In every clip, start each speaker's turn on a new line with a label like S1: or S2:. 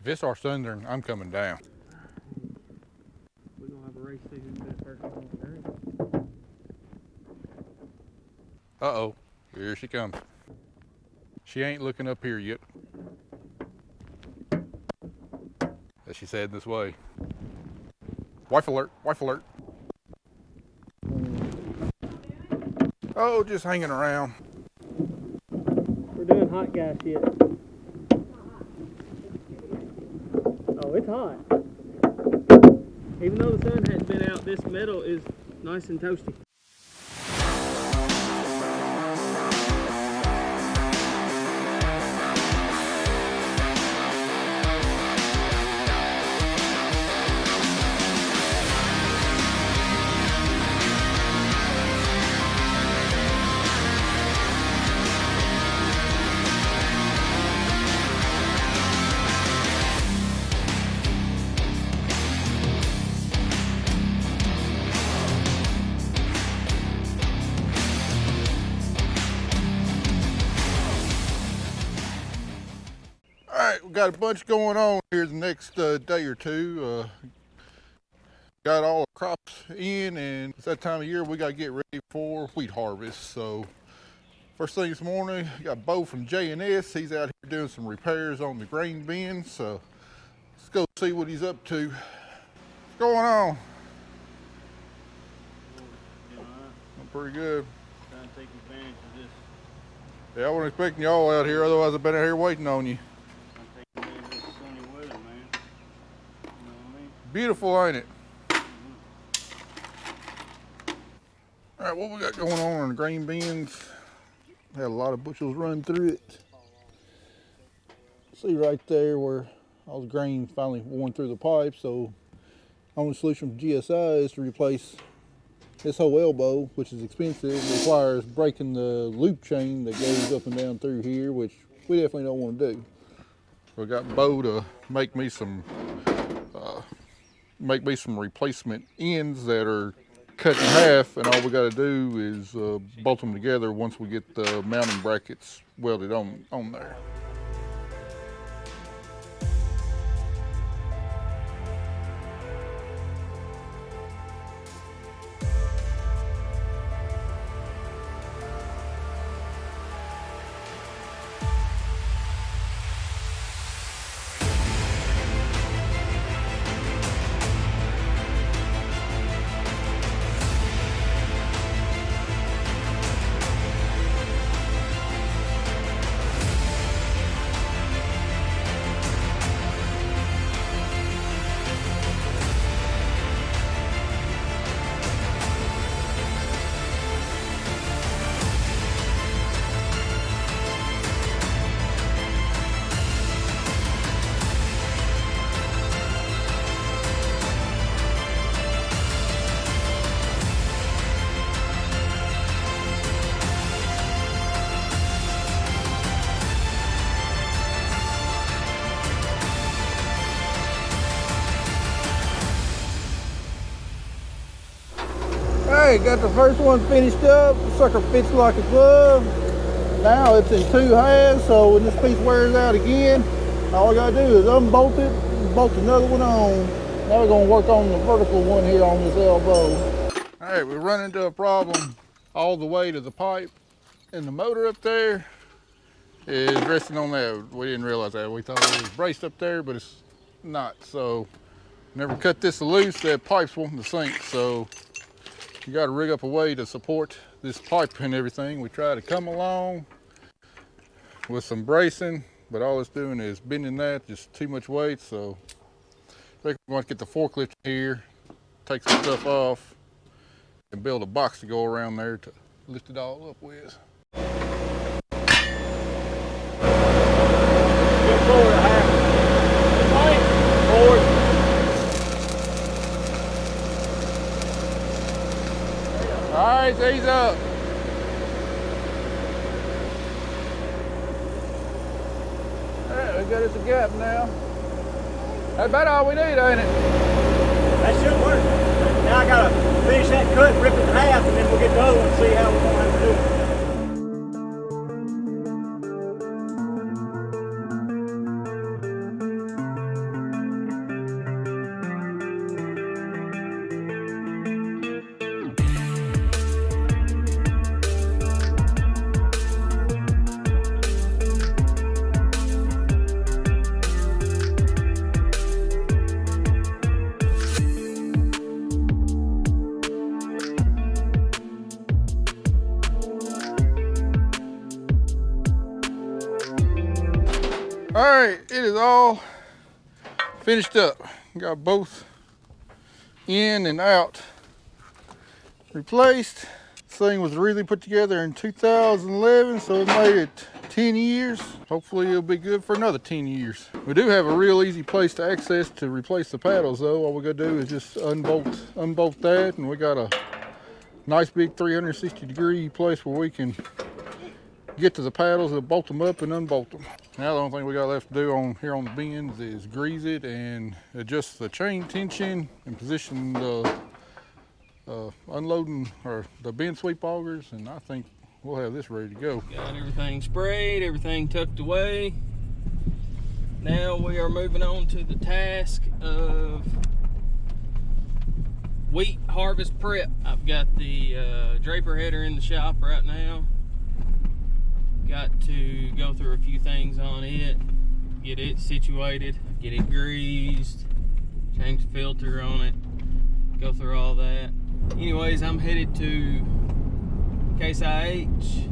S1: If it starts thundering, I'm coming down.
S2: We're gonna have a race to see who's got first on the green.
S1: Uh-oh, here she comes. She ain't looking up here yet. As she said this way. Wife alert, wife alert. Oh, just hanging around.
S2: We're doing hot gas yet. Oh, it's hot. Even though the sun hasn't been out, this metal is nice and toasty.
S1: Alright, we got a bunch going on here the next day or two. Got all the crops in, and it's that time of year we got to get ready for wheat harvest. So first thing this morning, got Bo from JayJen. He's out here doing some repairs on the grain bin. So let's go see what he's up to. What's going on? I'm pretty good.
S2: Trying to take advantage of this.
S1: Yeah, I wasn't expecting y'all out here, otherwise I've been out here waiting on you.
S2: Sunny weather, man. You know what I mean?
S1: Beautiful, ain't it? All right, what we got going on the grain bins? Had a lot of bushels run through it. See right there where all the grain finally worn through the pipe. So, only solution for GSI is to replace this whole elbow, which is expensive. It requires breaking the loop chain that goes up and down through here, which we definitely don't want to do. So I got Bo to make me some replacement ends that are cut in half, and all we got to do is bolt them together once we get the mounting brackets welded on there. Hey, got the first one finished up. The sucker fits like a glove. Now it's in two halves, so when this piece wears out again, all I gotta do is unbolt it and bolt another one on. Now we're gonna work on the vertical one here on this elbow. All right, we run into a problem all the way to the pipe, and the motor up there is resting on that. We didn't realize that. We thought it was braced up there, but it's not. So, whenever cut this loose, that pipe's wanting to sink. So, you got to rig up a way to support this pipe and everything. We try to come along with some bracing, but all it's doing is bending that, just too much weight. So I think we're going to get the forklift here, take some stuff off, and build a box to go around there to lift it all up with. All right, ease up. All right, we got us a gap now. That's about all we need, ain't it?
S3: That should work. Now I gotta finish that cut, rip it in half, and then we'll get the other one and see how we're gonna have to do it.
S1: right, it is all finished up. Got both in and out replaced. This thing was originally put together in 2011, so it made it 10 years. Hopefully it'll be good for another 10 years. We do have a real easy place to access to replace the paddles though. All we gotta do is just unbolt that, and we got a nice big 360-degree place where we can get to the paddles and bolt them up and unbolt them. Now the only thing we got left to do on here on the bends is grease it and adjust the chain tension and position the unloading or the bend sweep augers, and I think we'll have this ready to go.
S2: Got everything sprayed, everything tucked away. Now we are moving on to the task of wheat harvest prep. I've got the Draper header in the shop right now. Got to go through a few things on it, get it situated, get it greased, change the filter on it, go through all that. Anyways, I'm headed to Case IH.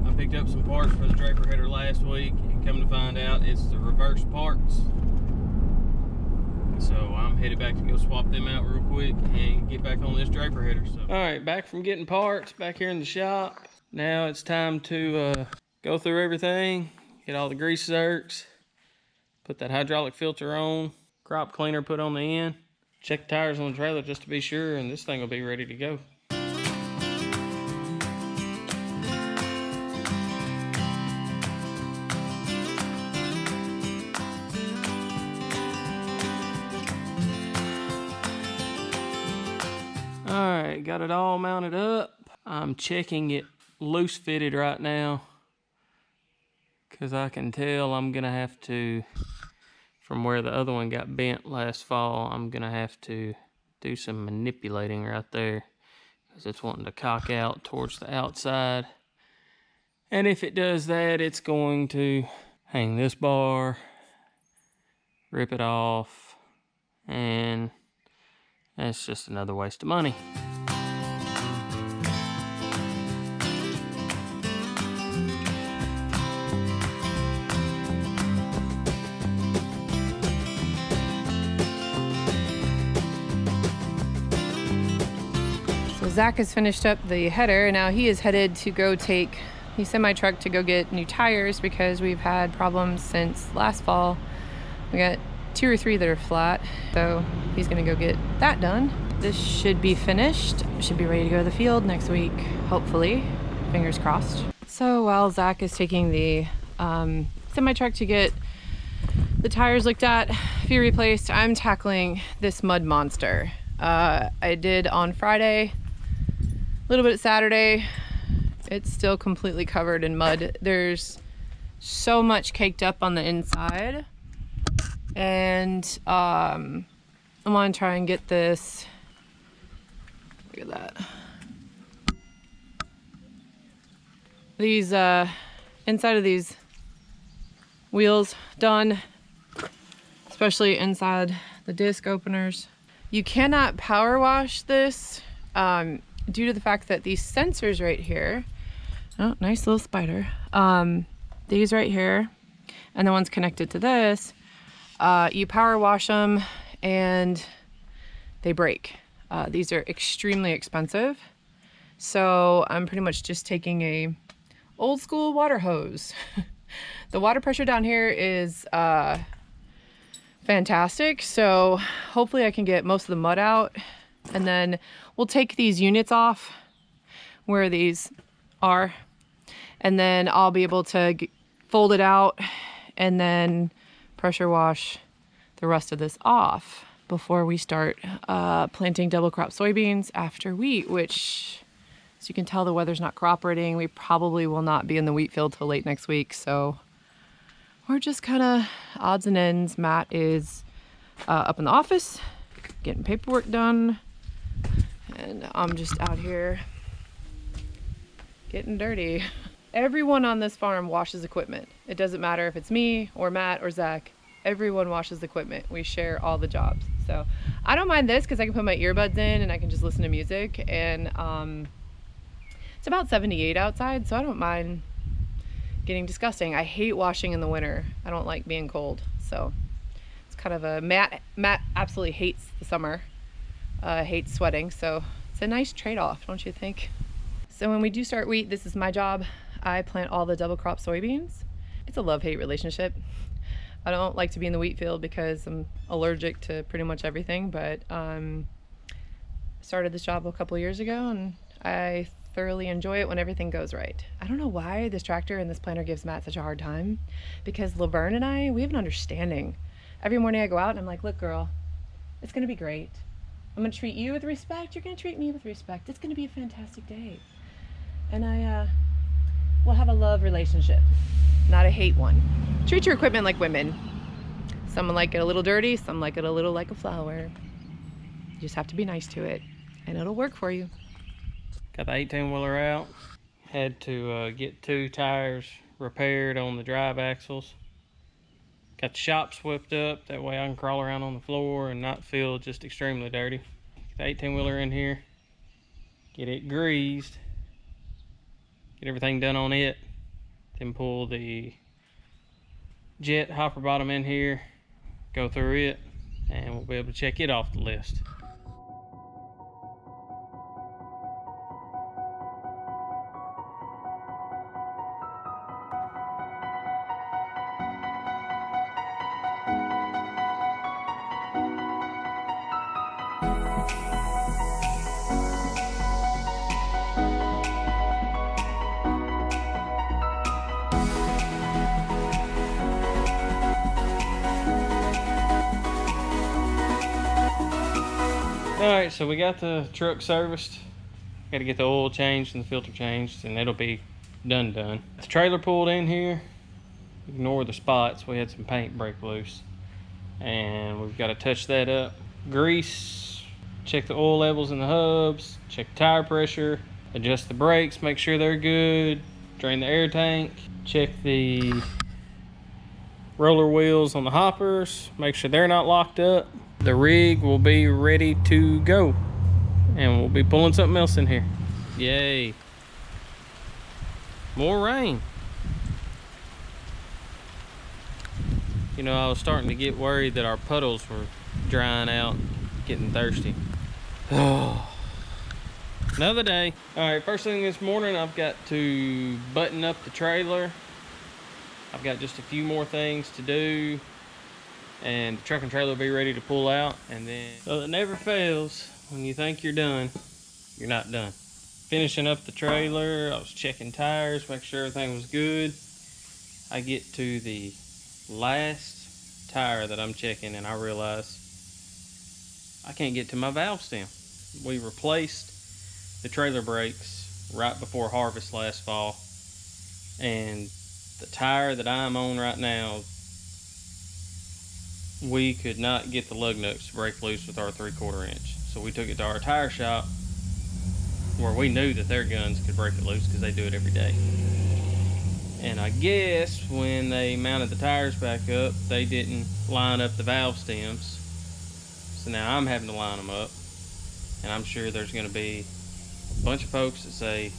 S2: I picked up some parts for the Draper header last week, and come to find out it's the reverse parts. So I'm headed back to go swap them out real quick and get back on this Draper header. So, all right, back from getting parts, back here in the shop. Now it's time to go through everything, get all the grease zerks, put that hydraulic filter on, crop cleaner put on the end, check the tires on the trailer just to be sure, and this thing will be ready to go. Alright, got it all mounted up. I'm checking it loose fitted right now, because I can tell I'm gonna have to, from where the other one got bent last fall, I'm gonna have to do some manipulating right there, because it's wanting to cock out towards the outside. And if it does that, it's going to hang this bar, rip it off, and that's just another waste of money.
S4: Zach has finished up the header, and now he is headed to go take the semi-truck to go get new tires, because we've had problems since last fall. We got 2 or 3 that are flat, so he's gonna go get that done. This should be finished. Should be ready to go to the field next week, hopefully. Fingers crossed. So while Zach is taking the semi-truck to get the tires looked at, be replaced, I'm tackling this mud monster. I did on Friday, a little bit Saturday. It's still completely covered in mud. There's so much caked up on the inside, and I want to try and get this, look at that, these inside of these wheels done, especially inside the disc openers. You cannot power wash this due to the fact that these sensors right here, oh, nice little spider, these right here, and the ones connected to this, you power wash them and they break. These are extremely expensive, so I'm pretty much just taking a old school water hose. The water pressure down here is fantastic, so hopefully I can get most of the mud out, and then we'll take these units off where these are, and then I'll be able to fold it out and then pressure wash the rest of this off before we start planting double crop soybeans after wheat, which, as you can tell, the weather's not cooperating. We probably will not be in the wheat field till late next week, so we're just kind of odds and ends. Matt is up in the office getting paperwork done, and I'm just out here getting dirty. Everyone on this farm washes equipment. It doesn't matter if it's me or Matt or Zach. Everyone washes equipment. We share all the jobs. So I don't mind this because I can put my earbuds in and I can just listen to music, and it's about 78 outside, so I don't mind getting disgusting. I hate washing in the winter. I don't like being cold. So it's kind of a, Matt absolutely hates the summer, hates sweating. So it's a nice trade-off, don't you think? So when we do start wheat, this is my job. I plant all the double crop soybeans. It's a love-hate relationship. I don't like to be in the wheat field because I'm allergic to pretty much everything, but started this job a couple years ago and I thoroughly enjoy it when everything goes right. I don't know why this tractor and this planter gives Matt such a hard time, because Laverne and I, we have an understanding. Every morning I go out and I'm like, look girl, it's gonna be great. I'm gonna treat you with respect, you're gonna treat me with respect. It's gonna be a fantastic day. And we'll have a love relationship, not a hate one. Treat your equipment like women. Some like it a little dirty, some like it a little like a flower. You just have to be nice to it and it'll work for you.
S2: Got the 18-wheeler out. Had to get 2 tires repaired on the drive axles. Got the shop swept up, that way I can crawl around on the floor and not feel just extremely dirty. Get the 18-wheeler in here, get it greased, get everything done on it, then pull the jet hopper bottom in here, go through it, and we'll be able to check it off the list. Alright, so we got the truck serviced. Got to get the oil changed and the filter changed, and it'll be done. The trailer pulled in here. Ignore the spots. We had some paint break loose. And we've got to touch that up. Grease, check the oil levels in the hubs, check the tire pressure, adjust the brakes, make sure they're good, drain the air tank, check the roller wheels on the hoppers, make sure they're not locked up. The rig will be ready to go, and we'll be pulling something else in here. Yay. More rain. You know, I was starting to get worried that our puddles were drying out, getting thirsty. Oh, another day. All right, first thing this morning, I've got to button up the trailer. I've got just a few more things to do, and the truck and trailer will be ready to pull out. And then, so it never fails, when you think you're done, you're not done. Finishing up the trailer, I was checking tires, make sure everything was good. I get to the last tire that I'm checking, and I realize I can't get to my valve stem. We replaced the trailer brakes right before harvest last fall, and the tire that I'm on right now, we could not get the lug nuts to break loose with our 3/4 inch. So we took it to our tire shop, where we knew that their guns could break it loose because they do it every day. And I guess when they mounted the tires back up, they didn't line up the valve stems. So now I'm having to line them up. And I'm sure there's going to be a bunch of folks that say,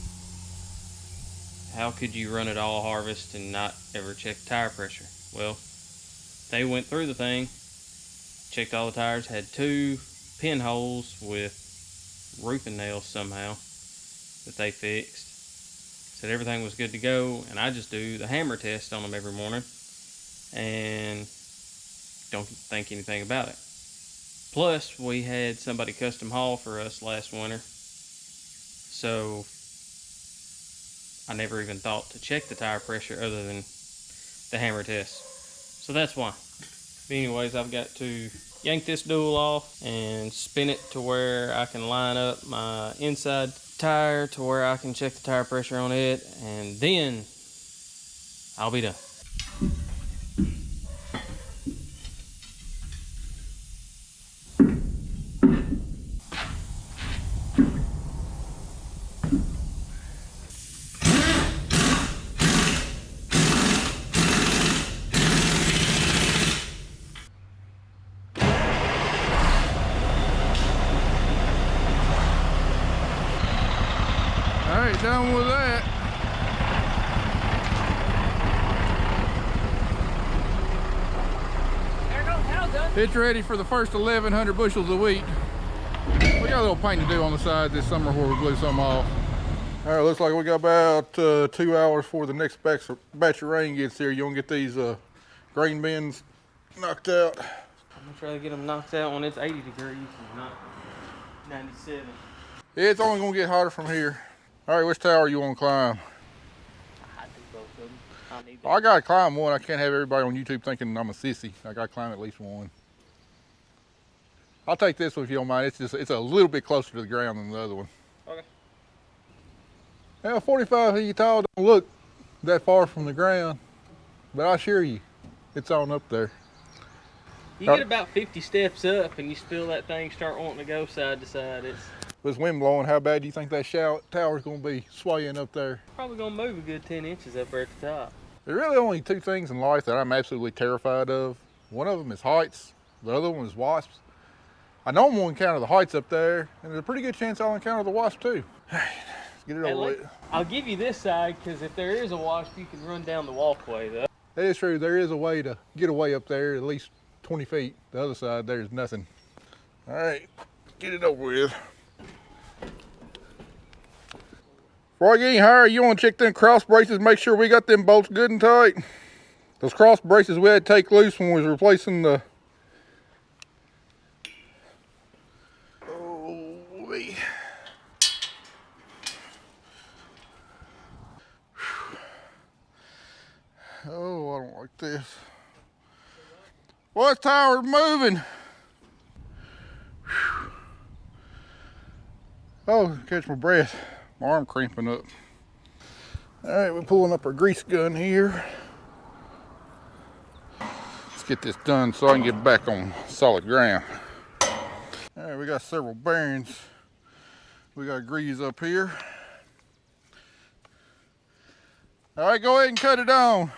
S2: how could you run it all harvest and not ever check tire pressure? Well, they went through the thing, checked all the tires, had 2 pinholes with roofing nails somehow that they fixed. Said everything was good to go, and I just do the hammer test on them every morning and don't think anything about it. Plus, we had somebody custom haul for us last winter, so I never even thought to check the tire pressure other than the hammer test. So that's why. But anyways, I've got to yank this dual off and spin it to where I can line up my inside tire to where I can check the tire pressure on it, and then I'll be done.
S1: Alright, done with that.
S4: all done.
S1: It's ready for the first 1,100 bushels of wheat. We got a little paint to do on the side this summer where we blew some off. All right, looks like we got about 2 hours before the next batch of rain gets here. You want to get these grain bins knocked out?
S2: I'm gonna try to get them knocked out when it's 80 degrees and not 97.
S1: It's only gonna get hotter from here. All right, which tower you want to climb?
S2: I do both of them. I need
S1: I gotta climb one. I can't have everybody on YouTube thinking I'm a sissy. I gotta climb at least one. I'll take this one if you don't mind. It's a little bit closer to the ground than the other one.
S2: Okay.
S1: Now 45 feet tall don't look that far from the ground, but I assure you, it's on up there.
S2: You get about 50 steps up and you feel that thing start wanting to go side to side. It's
S1: With this wind blowing, how bad do you think that tower's gonna be swaying up there?
S2: probably gonna move a good 10 inches up there at the top.
S1: There's really only two things in life that I'm absolutely terrified of. One of them is heights, the other one is wasps. I know I'm gonna encounter the heights up there, and there's a pretty good chance I'll encounter the wasp too. Let's get it over with.
S2: I'll give you this side because if there is a wasp, you can run down the walkway though.
S1: That is true. There is a way to get away up there, at least 20 feet. The other side, there's nothing. All right, get it over with. Before I get any higher, you want to check them cross braces, make sure we got them bolts good and tight. Those cross braces we had to take loose when we was replacing the... Oh, I don't like this. Well, this tower's moving. Oh, catch my breath. My arm cramping up. All right, we're pulling up our grease gun here. Let's get this done so I can get back on solid ground. All right, we got several bearings. We got grease up here. All right, go ahead and cut it on.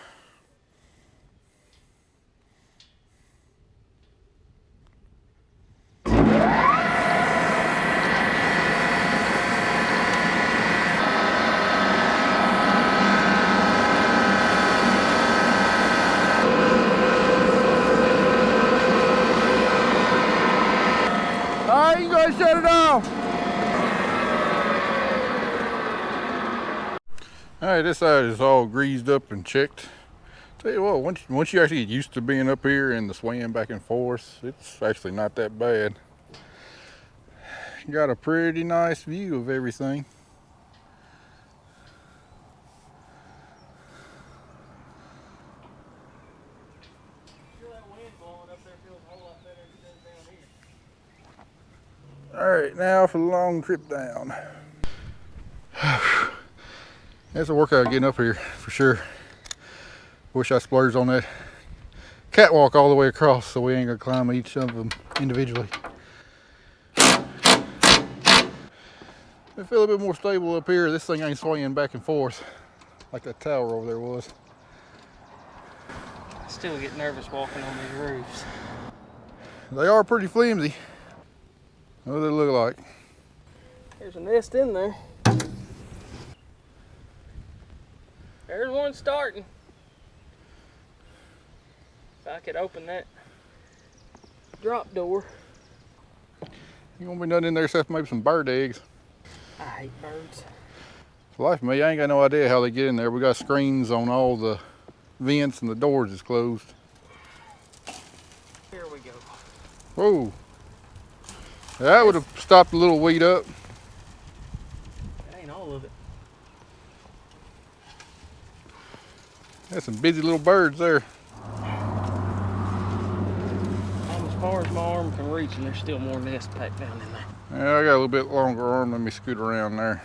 S1: Alright, you guys shut it off. Alright, this side is all greased up and checked. Tell you what, once you actually get used to being up here and the swaying back and forth, it's actually not that bad. You got a pretty nice view of everything. All right, now for the long trip down. It's a workout getting up here for sure. Wish I splurged on that catwalk all the way across so we ain't gonna climb each of them individually. I feel a bit more stable up here. This thing ain't swaying back and forth like that tower over there was.
S2: I still get nervous walking on these roofs.
S1: They are pretty flimsy. What do they look like?
S2: There's a nest in there. There's one starting. If I could open that drop door.
S1: Ain't gonna be nothing in there except maybe some bird eggs.
S2: I hate birds.
S1: For life of me, I ain't got no idea how they get in there. We got screens on all the vents and the doors is closed.
S2: Here we go.
S1: Whoa. That would have stopped a little weed up.
S2: That ain't all of it.
S1: That's some busy little birds there.
S2: I'm as far as my arm can reach and there's still more nests packed down in there.
S1: Yeah, I got a little bit longer arm. Let me scoot around there.